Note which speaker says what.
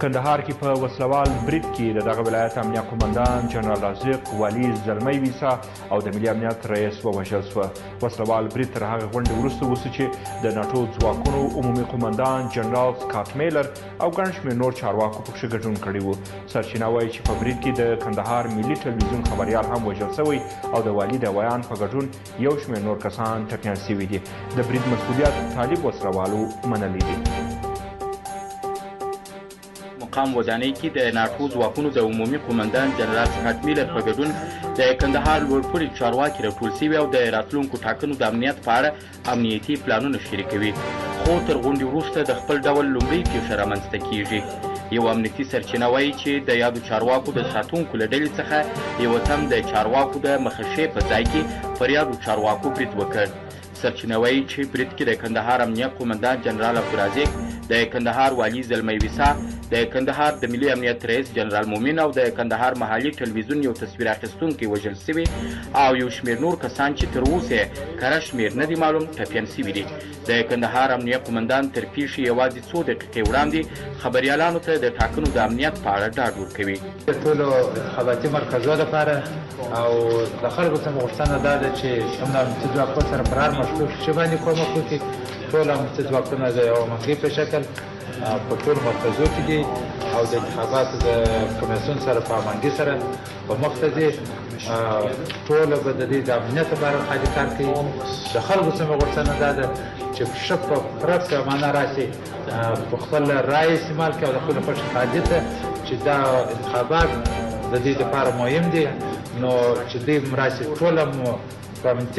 Speaker 1: کندهار کې په وسلوال برید کې د دغه ولایت امنیه قومندان جنرال رازق والي زلمی ویسا او د ملي امنیت رئیس ووژل شوه. وسلوال برید تر هغه غونډې وروسته وسو چې د ناټو ځواکونو عمومي قومندان جنرال سکاټ میلر او ګڼ شمېر نور چارواکو پکښې ګډون کړی و. سرچینه وایي چې په برید کې د کندهار ملي ټلویزیون خبریال هم وژل شوی او د والي د ویان په ګډون یو شمېر نور کسان ټپیان شوي دي. د برید مسؤلیت طالب وسلوالو منلی دي.
Speaker 2: مقام ودانۍ کې د ناټو ځواکونو د عمومي قومندان جنرال سکاټ میلر په ګډون د کندهار لوړپوړي چارواکي راټول شوي او د راتلونکو ټاکنو د امنیت په اړه امنیتي پلانونه شریکوي. خو تر غونډې وروسته د خپل ډول لومړۍ پیښه رامنځته کیږي. یو امنیتي سرچینه وایي چې د یادو چارواکو د ساتونکو له ډلې څخه یو تن د چارواکو د مخشې په ځای کې پر یادو چارواکو برید وکړ. سرچینه وایي چې برید کې د کندهار امنیه قومندان جنرال عبدالرازق، د کندهار والي زلمی ویسا، د کندهار د ملي امنیت رئیس جنرال مومن او د کندهار محلي ټلویزیون یو تصویر اخیستونکی وژل شوي او یو شمېر نور کسان چې تر اوسه کره شمېر نه دي معلوم ټپیان شوي دي. د کندهار امنیه قومندان تر پیښې یوازې څو دقیقې وړاندې خبریالانو ته د ټاکنو د امنیت په اړه ډاډ ورکوي.
Speaker 3: د ټولو انتخاباتي مرکزو لپاره او د خلکو څخه غوښتنه دا ده چې څومره امنیتي ځواکونو سره پر هر مشکل شي باندې کومک وکړي. ټول امنیتي ځواکونه د یو همغږي په شکل په ټولو مرکزو کې دي او د انتخاباتو د کمیسیون سره په هماهنګۍ سره په مخ ته ځي. ټوله به د دې د امنیت لپاره خالي کار کوي. د خلکو څخه غوښتنه دا ده چې ښه په پوره پیمانه راشي، په خپل رایې استعمال کړي او د خپلې خوښې قاضي ته چې دا انتخابات د دې لپاره مهم دي، نو چې دوی راشي ټوله په امنیتي